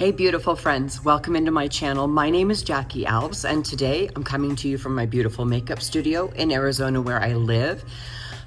Hey beautiful friends, welcome into my channel. My name is Jackie Alves and today I'm coming to you from my beautiful makeup studio in Arizona where I live.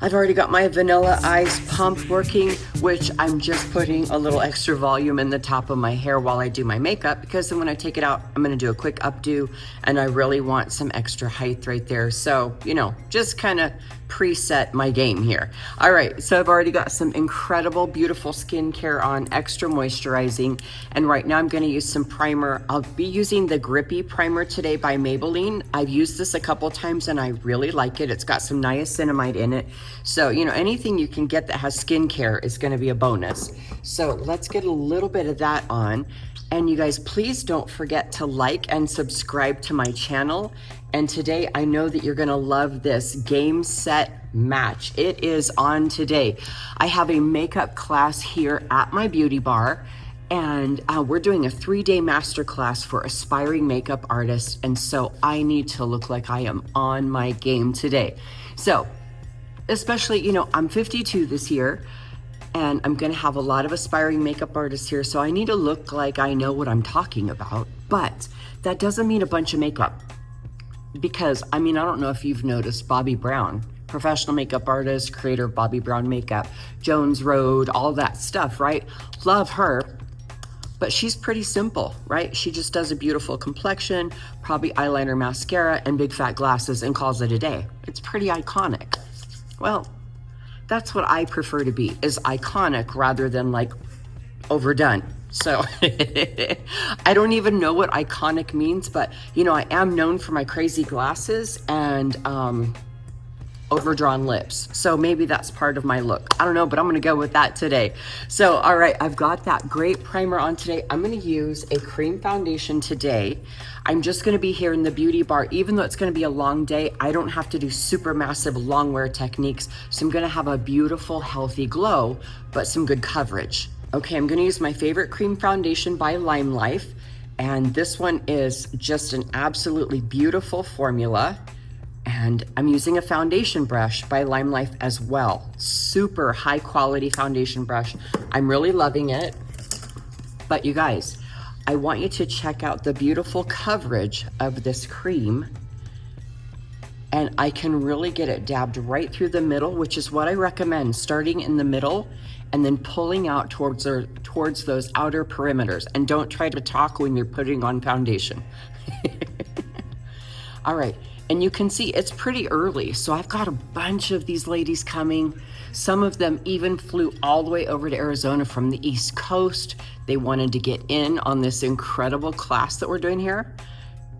I've already got my Vanilla Ice pump working, which I'm just putting a little extra volume in the top of my hair while I do my makeup, because then when I take it out, I'm gonna do a quick updo and I really want some extra height right there. So, you know, just kind of preset my game here. All right, so I've already got some incredible, beautiful skincare on, extra moisturizing, and right now I'm gonna use some primer. I'll be using the Grippy Primer today by Maybelline. I've used this a couple times and I really like it. It's got some niacinamide in it. So, you know, anything you can get that has skincare is gonna be a bonus. So let's get a little bit of that on. And you guys, please don't forget to like and subscribe to my channel. And today, I know that you're gonna love this game, set, match. It is on today. I have a makeup class here at my beauty bar, and we're doing a 3-day masterclass for aspiring makeup artists. And so I need to look like I am on my game today. So, especially, you know, I'm 52 this year, and I'm gonna have a lot of aspiring makeup artists here, so I need to look like I know what I'm talking about, but that doesn't mean a bunch of makeup. Because, I mean, I don't know if you've noticed Bobbi Brown, professional makeup artist, creator of Bobbi Brown Makeup, Jones Road, all that stuff, right? Love her, but she's pretty simple, right? She just does a beautiful complexion, probably eyeliner, mascara, and big fat glasses and calls it a day. It's pretty iconic. Well, that's what I prefer to be, is iconic rather than like overdone. So I don't even know what iconic means, but you know, I am known for my crazy glasses and overdrawn lips. So maybe that's part of my look. I don't know, but I'm gonna go with that today. So, all right, I've got that great primer on today. I'm gonna use a cream foundation today. I'm just gonna be here in the beauty bar. Even though it's gonna be a long day, I don't have to do super massive long wear techniques. So I'm gonna have a beautiful, healthy glow, but some good coverage. Okay, I'm gonna use my favorite cream foundation by Lime Life. And this one is just an absolutely beautiful formula. And I'm using a foundation brush by Lime Life as well. Super high quality foundation brush. I'm really loving it. But you guys, I want you to check out the beautiful coverage of this cream. And I can really get it dabbed right through the middle, which is what I recommend, starting in the middle and then pulling out towards those outer perimeters. And don't try to talk when you're putting on foundation. All right, and you can see it's pretty early, so I've got a bunch of these ladies coming. Some of them even flew all the way over to Arizona from the East Coast. They wanted to get in on this incredible class that we're doing here.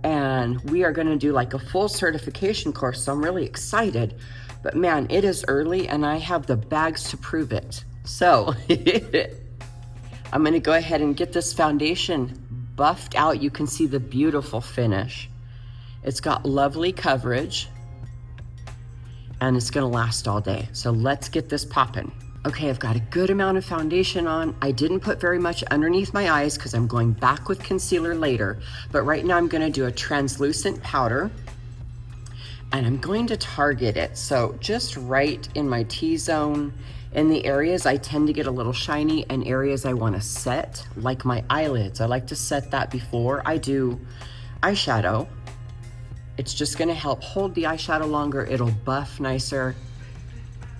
And we are gonna do like a full certification course, so I'm really excited. But man, it is early and I have the bags to prove it. So I'm gonna go ahead and get this foundation buffed out. You can see the beautiful finish. It's got lovely coverage and it's gonna last all day. So let's get this popping. Okay, I've got a good amount of foundation on. I didn't put very much underneath my eyes because I'm going back with concealer later. But right now I'm gonna do a translucent powder and I'm going to target it. So just right in my T-zone, in the areas I tend to get a little shiny and areas I wanna set, like my eyelids. I like to set that before I do eyeshadow. It's just gonna help hold the eyeshadow longer. It'll buff nicer.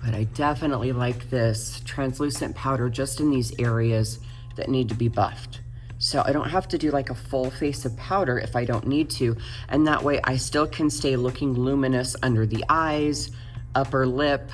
But I definitely like this translucent powder just in these areas that need to be buffed. So I don't have to do like a full face of powder if I don't need to. And that way I still can stay looking luminous under the eyes, upper lip,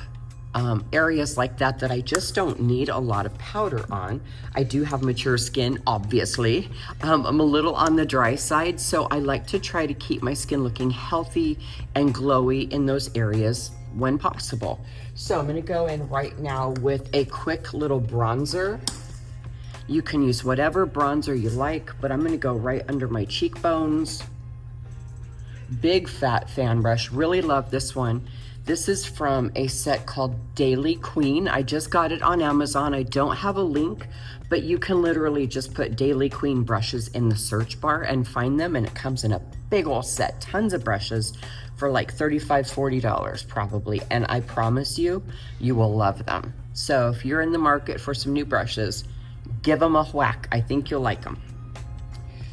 areas like that I just don't need a lot of powder on. I do have mature skin, obviously. I'm a little on the dry side, so I like to try to keep my skin looking healthy and glowy in those areas when possible. So I'm gonna go in right now with a quick little bronzer. You can use whatever bronzer you like, but I'm gonna go right under my cheekbones. Big fat fan brush, really love this one. This is from a set called Daily Queen. I just got it on Amazon. I don't have a link, but you can literally just put Daily Queen brushes in the search bar and find them, and it comes in a big old set, tons of brushes for like $35, $40 probably, and I promise you, you will love them. So if you're in the market for some new brushes, give them a whack. I think you'll like them.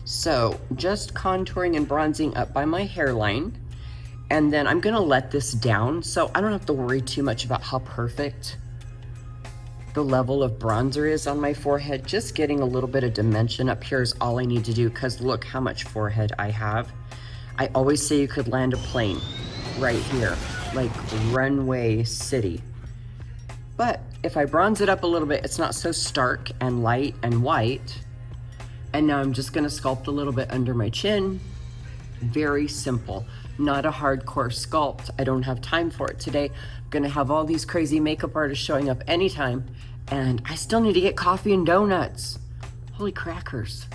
So just contouring and bronzing up by my hairline. And then I'm gonna let this down so I don't have to worry too much about how perfect the level of bronzer is on my forehead. Just getting a little bit of dimension up here is all I need to do, because look how much forehead I have. I always say you could land a plane right here, like runway city. But if I bronze it up a little bit, it's not so stark and light and white. And now I'm just gonna sculpt a little bit under my chin. Very simple, not a hardcore sculpt. I don't have time for it today. I'm gonna have all these crazy makeup artists showing up anytime, and I still need to get coffee and donuts. Holy crackers.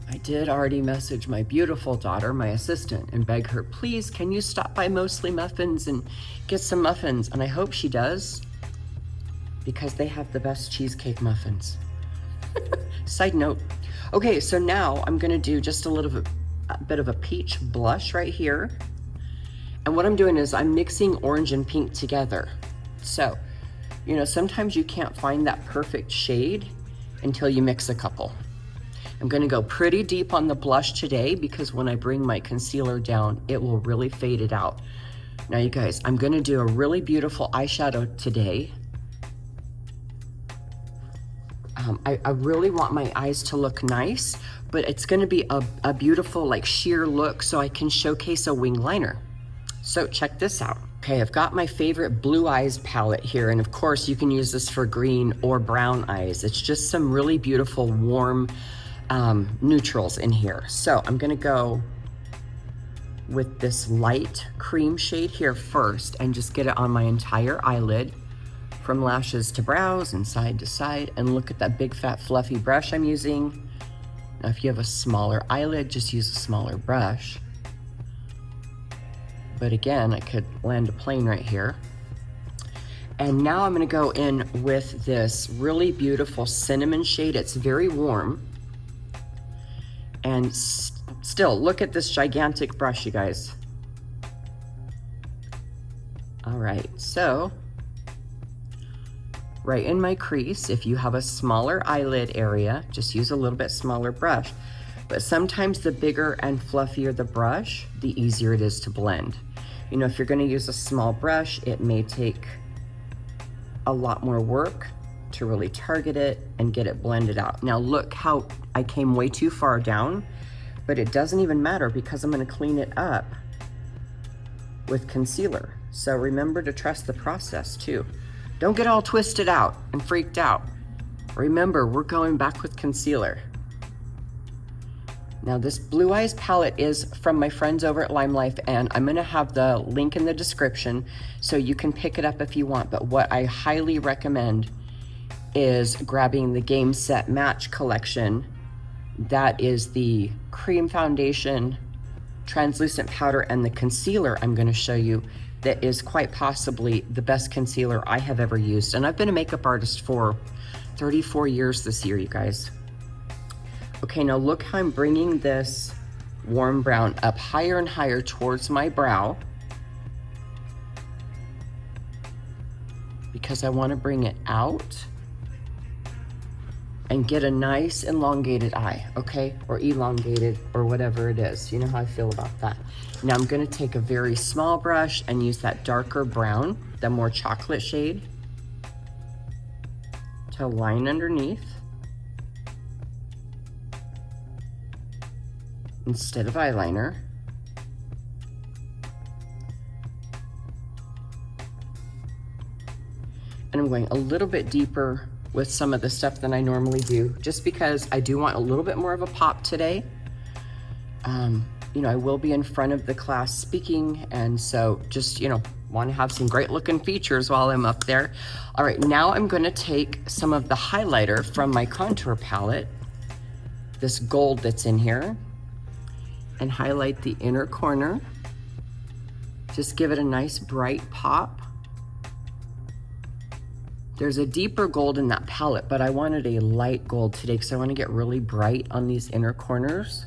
I did already message my beautiful daughter, my assistant, and beg her, please, can you stop by Mostly Muffins and get some muffins? And I hope she does, because they have the best cheesecake muffins. Side note. Okay, so now I'm gonna do just a bit of a peach blush right here. And what I'm doing is I'm mixing orange and pink together. So, you know, sometimes you can't find that perfect shade until you mix a couple. I'm gonna go pretty deep on the blush today, because when I bring my concealer down, it will really fade it out. Now you guys, I'm gonna do a really beautiful eyeshadow today. I really want my eyes to look nice, but it's gonna be a beautiful like sheer look, so I can showcase a wing liner. So check this out. Okay, I've got my favorite Blue Eyes palette here, and of course you can use this for green or brown eyes. It's just some really beautiful warm neutrals in here. So I'm gonna go with this light cream shade here first and just get it on my entire eyelid, from lashes to brows and side to side. And look at that big fat fluffy brush I'm using. Now if you have a smaller eyelid, just use a smaller brush. But again, I could land a plane right here. And now I'm gonna go in with this really beautiful cinnamon shade. It's very warm. And still, look at this gigantic brush, you guys. All right, so right in my crease, if you have a smaller eyelid area, just use a little bit smaller brush. But sometimes the bigger and fluffier the brush, the easier it is to blend. You know, if you're gonna use a small brush, it may take a lot more work to really target it and get it blended out. Now look how I came way too far down, but it doesn't even matter, because I'm gonna clean it up with concealer. So remember to trust the process too. Don't get all twisted out and freaked out. Remember, we're going back with concealer. Now this Blue Eyes palette is from my friends over at Lime Life, and I'm gonna have the link in the description so you can pick it up if you want. But what I highly recommend is grabbing the Game Set Match collection. That is the cream foundation, translucent powder, and the concealer I'm gonna show you that is quite possibly the best concealer I have ever used. And I've been a makeup artist for 34 years this year, you guys. Okay, now look how I'm bringing this warm brown up higher and higher towards my brow, because I want to bring it out and get a nice elongated eye, okay? Or elongated, or whatever it is. You know how I feel about that. Now I'm gonna take a very small brush and use that darker brown, the more chocolate shade, to line underneath instead of eyeliner. And I'm going a little bit deeper with some of the stuff than I normally do, just because I do want a little bit more of a pop today. You know, I will be in front of the class speaking, and so just, you know, want to have some great looking features while I'm up there. All right, now I'm gonna take some of the highlighter from my contour palette, this gold that's in here, and highlight the inner corner. Just give it a nice bright pop. There's a deeper gold in that palette, but I wanted a light gold today because I want to get really bright on these inner corners.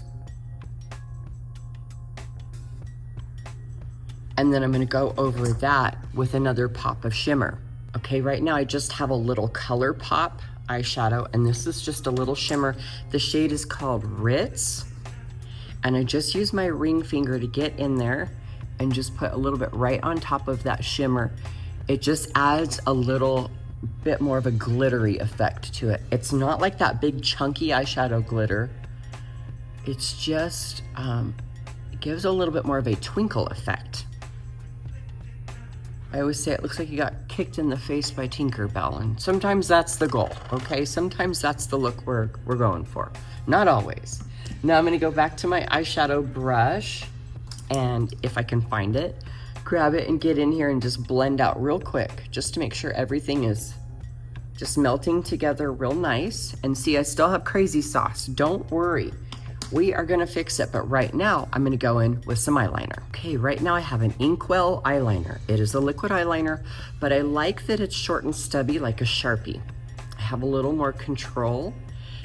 And then I'm going to go over that with another pop of shimmer. Okay, right now I just have a little color pop eyeshadow, and this is just a little shimmer. The shade is called Ritz, and I just use my ring finger to get in there and just put a little bit right on top of that shimmer. It just adds a little bit more of a glittery effect to it. It's not like that big chunky eyeshadow glitter. It's just, it gives a little bit more of a twinkle effect. I always say it looks like you got kicked in the face by Tinkerbell, and sometimes that's the goal, okay? Sometimes that's the look we're going for. Not always. Now I'm gonna go back to my eyeshadow brush, and if I can find it, grab it and get in here and just blend out real quick, just to make sure everything is just melting together real nice. And see, I still have crazy sauce. Don't worry. We are gonna fix it, but right now I'm gonna go in with some eyeliner. Okay, right now I have an Inkwell eyeliner. It is a liquid eyeliner, but I like that it's short and stubby like a Sharpie. I have a little more control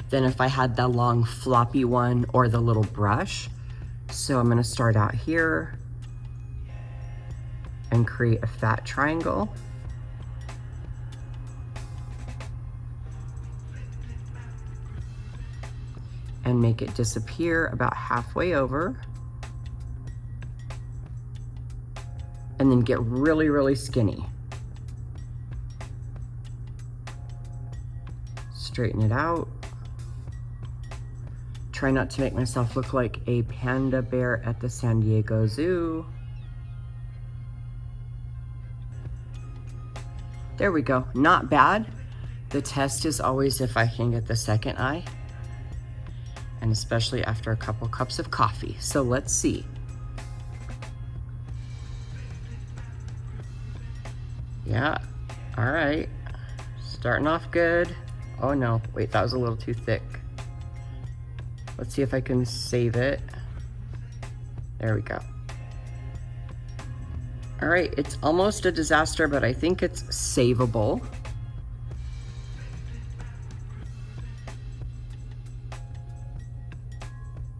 than if I had the long floppy one or the little brush. So I'm gonna start out here and create a fat triangle. And make it disappear about halfway over. And then get really, really skinny. Straighten it out. Try not to make myself look like a panda bear at the San Diego Zoo. There we go, not bad. The test is always if I can get the second eye, and especially after a couple cups of coffee. So let's see. Yeah, all right. Starting off good. Oh no, wait, that was a little too thick. Let's see if I can save it. There we go. All right, it's almost a disaster, but I think it's savable.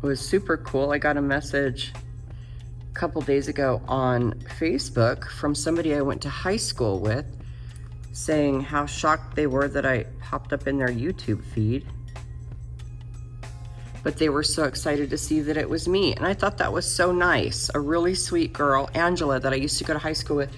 It was super cool. I got a message a couple days ago on Facebook from somebody I went to high school with saying how shocked they were that I popped up in their YouTube feed. But they were so excited to see that it was me. And I thought that was so nice. A really sweet girl, Angela, that I used to go to high school with,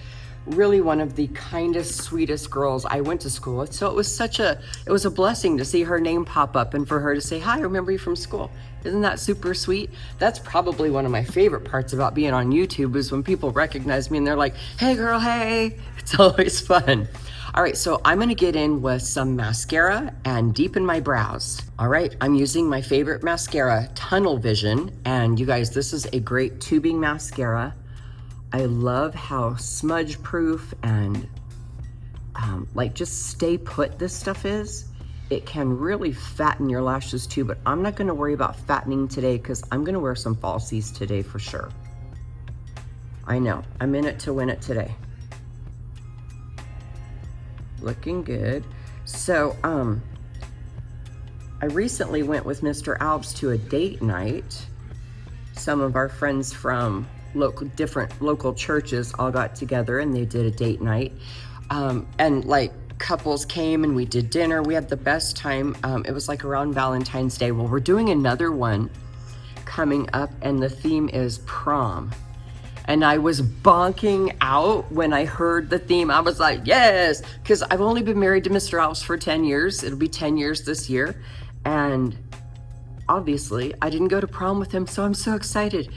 really one of the kindest, sweetest girls I went to school with. So it was a blessing to see her name pop up and for her to say, hi, I remember you from school. Isn't that super sweet? That's probably one of my favorite parts about being on YouTube is when people recognize me and they're like, hey girl, hey. It's always fun. All right, so I'm gonna get in with some mascara and deepen my brows. All right, I'm using my favorite mascara, Tunnel Vision. And you guys, this is a great tubing mascara. I love how smudge proof and like just stay put this stuff is. It can really fatten your lashes too, but I'm not gonna worry about fattening today because I'm gonna wear some falsies today for sure. I know, I'm in it to win it today. Looking good. So, I recently went with Mr. Alves to a date night. Some of our friends from different local churches all got together and they did a date night. And like couples came and we did dinner. We had the best time. It was like around Valentine's Day. Well, we're doing another one coming up and the theme is prom. And I was bonking out when I heard the theme. I was like, yes, because I've only been married to Mr. Alves for 10 years. It'll be 10 years this year. And obviously I didn't go to prom with him, so I'm so excited.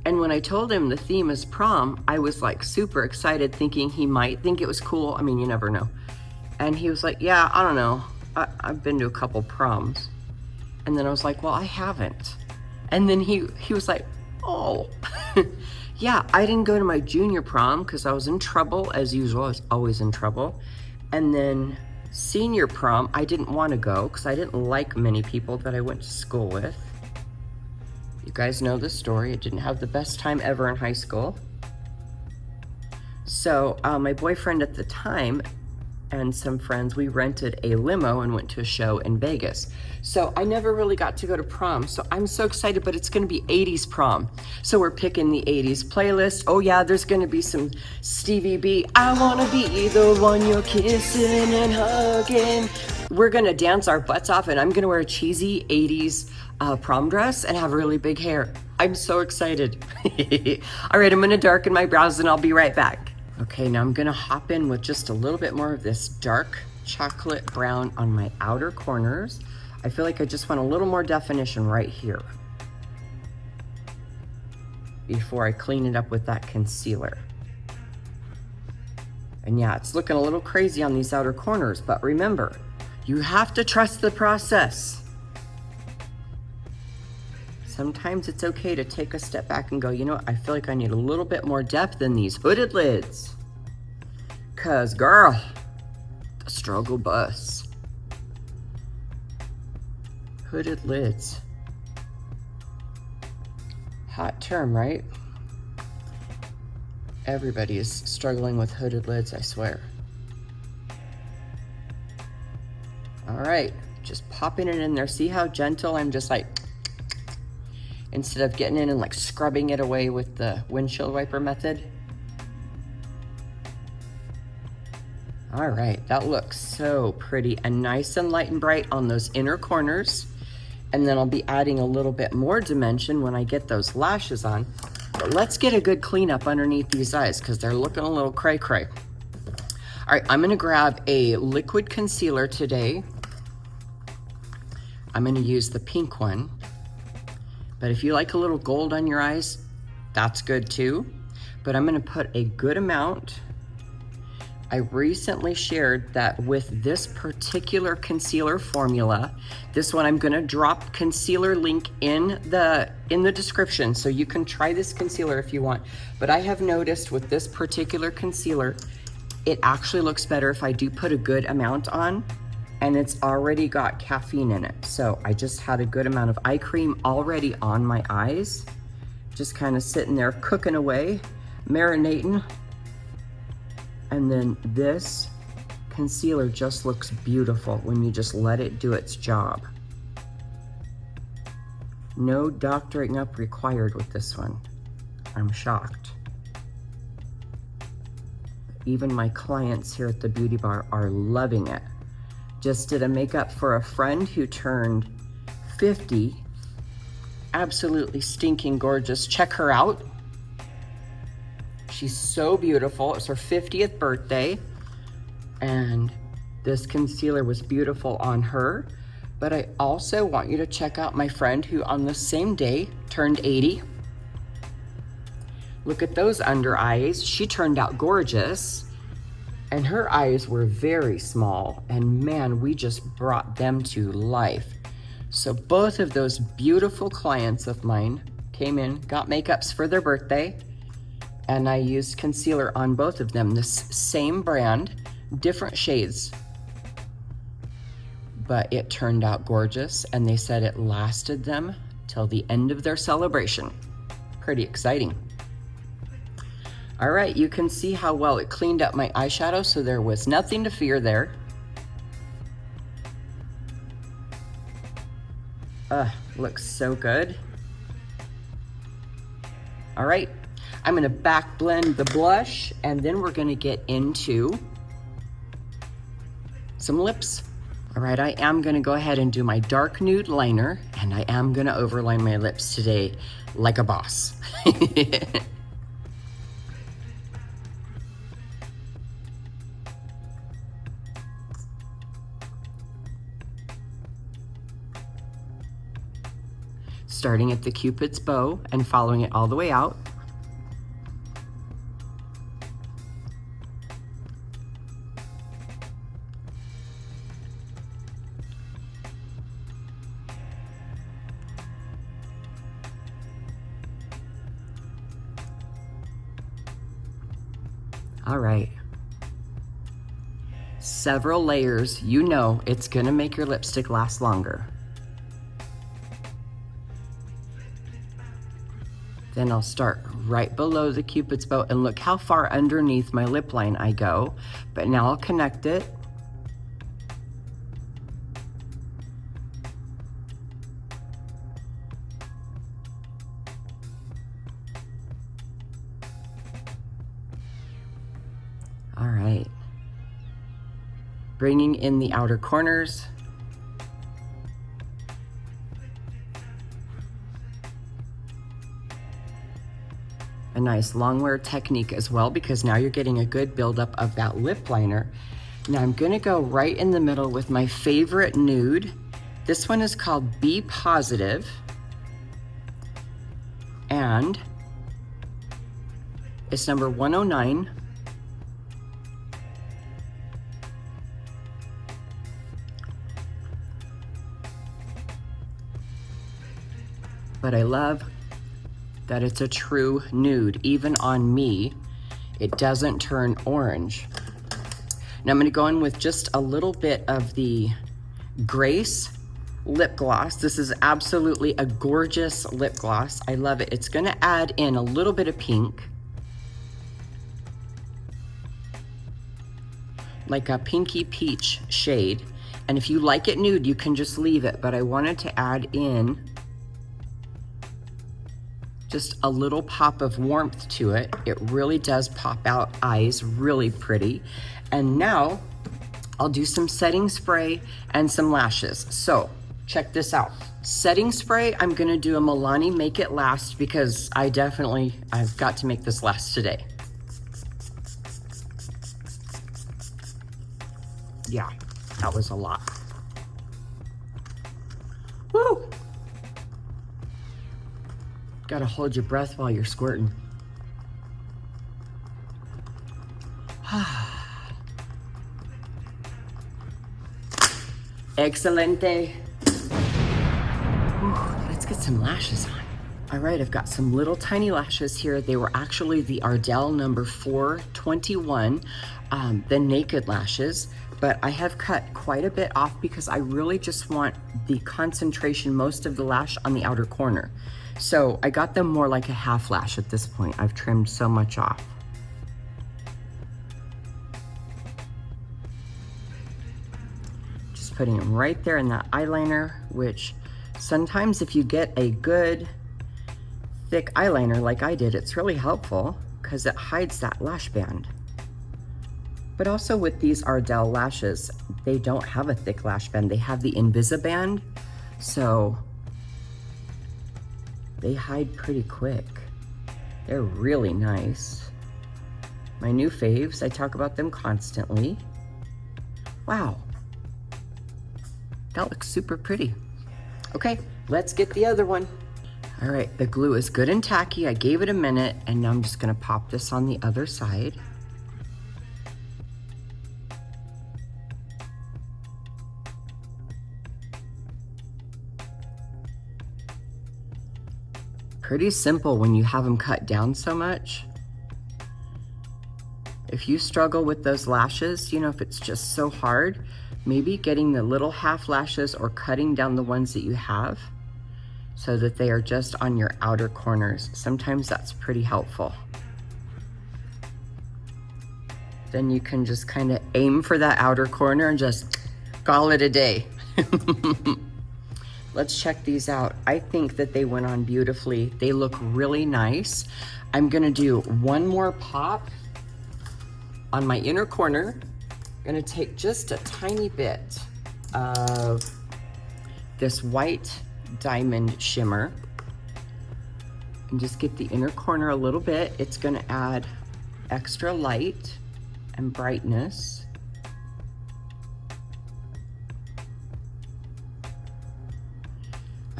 And when I told him the theme is prom, I was like super excited thinking he might think it was cool. I mean, you never know. And he was like, yeah, I don't know. I've been to a couple proms. And then I was like, well, I haven't. And then he was like, oh. Yeah, I didn't go to my junior prom because I was in trouble, as usual. I was always in trouble. And then senior prom, I didn't want to go because I didn't like many people that I went to school with. You guys know the story. I didn't have the best time ever in high school. So my boyfriend at the time and some friends, we rented a limo and went to a show in Vegas. So I never really got to go to prom. So I'm so excited, but it's gonna be 80s prom. So we're picking the 80s playlist. Oh yeah, there's gonna be some Stevie B. I wanna be the one you're kissing and hugging. We're gonna dance our butts off, and I'm gonna wear a cheesy 80s prom dress and have really big hair. I'm so excited. All right, I'm gonna darken my brows and I'll be right back. Okay, now I'm gonna hop in with just a little bit more of this dark chocolate brown on my outer corners. I feel like I just want a little more definition right here before I clean it up with that concealer. And yeah, it's looking a little crazy on these outer corners, but remember, you have to trust the process. Sometimes it's okay to take a step back and go, you know what, I feel like I need a little bit more depth in these hooded lids. Cause girl, the struggle bus. Hooded lids. Hot term, right? Everybody is struggling with hooded lids, I swear. All right, just popping it in there. See how gentle I'm just like, instead of getting in and like scrubbing it away with the windshield wiper method. All right, that looks so pretty and nice and light and bright on those inner corners. And then I'll be adding a little bit more dimension when I get those lashes on. But let's get a good cleanup underneath these eyes because they're looking a little cray-cray. All right, I'm gonna grab a liquid concealer today. I'm gonna use the pink one. But if you like a little gold on your eyes, that's good too. But I'm gonna put a good amount. I recently shared that with this particular concealer formula, this one I'm gonna drop concealer link in the description, so you can try this concealer if you want. But I have noticed with this particular concealer, it actually looks better if I do put a good amount on, and it's already got caffeine in it. So I just had a good amount of eye cream already on my eyes, just kind of sitting there cooking away, marinating. And then this concealer just looks beautiful when you just let it do its job. No doctoring up required with this one. I'm shocked. Even my clients here at the beauty bar are loving it. Just did a makeup for a friend who turned 50. Absolutely stinking gorgeous. Check her out. She's so beautiful. It's her 50th birthday. And this concealer was beautiful on her. But I also want you to check out my friend who on the same day turned 80. Look at those under eyes. She turned out gorgeous. And her eyes were very small. And man, we just brought them to life. So both of those beautiful clients of mine came in, got makeups for their birthday. And I used concealer on both of them, this same brand, different shades. But it turned out gorgeous, and they said it lasted them till the end of their celebration. Pretty exciting. All right, you can see how well it cleaned up my eyeshadow, so there was nothing to fear there. Looks so good. All right. I'm gonna back blend the blush, and then we're gonna get into some lips. All right, I am gonna go ahead and do my dark nude liner, and I am gonna overline my lips today like a boss. Starting at the Cupid's bow and following it all the way out. All right. Several layers, you know it's gonna make your lipstick last longer. Then I'll start right below the Cupid's bow and look how far underneath my lip line I go. But now I'll connect it All right. Bringing in the outer corners. A nice long wear technique as well, because now you're getting a good buildup of that lip liner. Now I'm gonna go right in the middle with my favorite nude. This one is called Be Positive. And it's number 109. But I love that it's a true nude. Even on me, it doesn't turn orange. Now I'm gonna go in with just a little bit of the Grace lip gloss. This is absolutely a gorgeous lip gloss. I love it. It's gonna add in a little bit of pink, like a pinky peach shade. And if you like it nude, you can just leave it, but I wanted to add in just a little pop of warmth to it. It really does pop out eyes, really pretty. And now I'll do some setting spray and some lashes. So check this out. Setting spray, I'm gonna do a Milani Make It Last, because I've got to make this last today. Yeah, that was a lot. Woo! Gotta hold your breath while you're squirting. Excelente. Whew, let's get some lashes on. All right, I've got some little tiny lashes here. They were actually the Ardell number 421, the naked lashes, but I have cut quite a bit off because I really just want the concentration, most of the lash on the outer corner. So I got them more like a half lash at this point. I've trimmed so much off. Just putting them right there in that eyeliner, which sometimes if you get a good thick eyeliner like I did, it's really helpful because it hides that lash band. But also with these Ardell lashes, they don't have a thick lash band. They have the Invisiband, so they hide pretty quick. They're really nice. My new faves, I talk about them constantly. Wow, that looks super pretty. Okay, let's get the other one. All right, the glue is good and tacky. I gave it a minute, and now I'm just gonna pop this on the other side. Pretty simple when you have them cut down so much. If you struggle with those lashes, you know, if it's just so hard, maybe getting the little half lashes or cutting down the ones that you have so that they are just on your outer corners. Sometimes that's pretty helpful. Then you can just kind of aim for that outer corner and just call it a day. Let's check these out. I think that they went on beautifully. They look really nice. I'm gonna do one more pop on my inner corner. I'm gonna take just a tiny bit of this white diamond shimmer and just get the inner corner a little bit. It's gonna add extra light and brightness.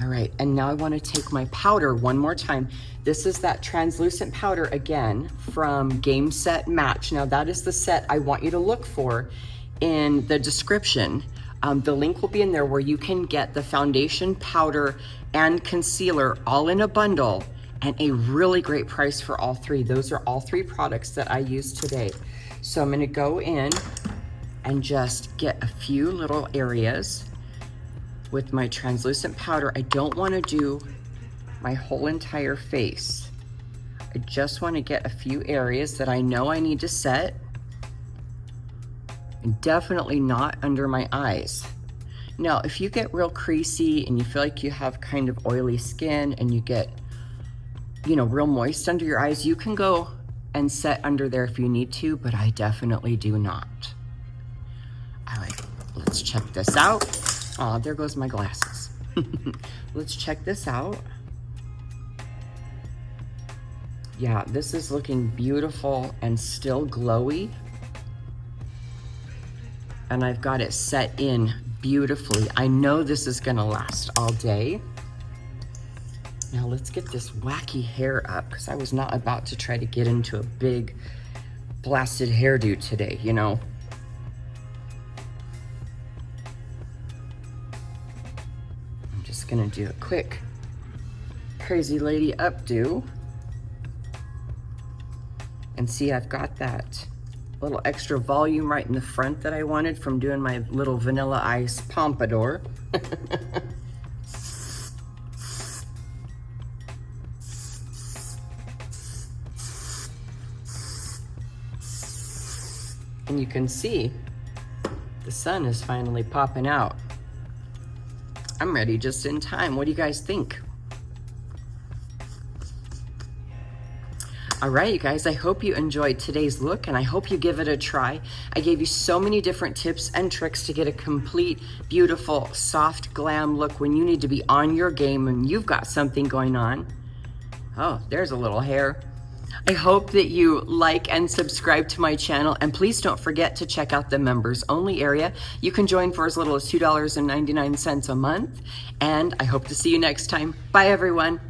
All right, and now I want to take my powder one more time. This is that translucent powder again from Game Set Match. Now that is the set I want you to look for in the description. The link will be in there where you can get the foundation, powder, and concealer all in a bundle, and a really great price for all three. Those are all three products that I use today. So I'm gonna go in and just get a few little areas with my translucent powder. I don't want to do my whole entire face. I just want to get a few areas that I know I need to set, and definitely not under my eyes. Now, if you get real creasy and you feel like you have kind of oily skin and you get, you know, real moist under your eyes, you can go and set under there if you need to, but I definitely do not. All right, let's check this out. Oh, there goes my glasses. Let's check this out. Yeah, this is looking beautiful and still glowy. And I've got it set in beautifully. I know this is gonna last all day. Now let's get this wacky hair up, because I was not about to try to get into a big blasted hairdo today, you know. I'm just gonna do a quick crazy lady updo. And see, I've got that little extra volume right in the front that I wanted from doing my little vanilla ice pompadour. And you can see the sun is finally popping out. I'm ready just in time. What do you guys think? All right, you guys, I hope you enjoyed today's look, and I hope you give it a try. I gave you so many different tips and tricks to get a complete, beautiful, soft glam look when you need to be on your game and you've got something going on. Oh, there's a little hair. I hope that you like and subscribe to my channel, and please don't forget to check out the members only area. You can join for as little as $2.99 a month, and I hope to see you next time. Bye, everyone.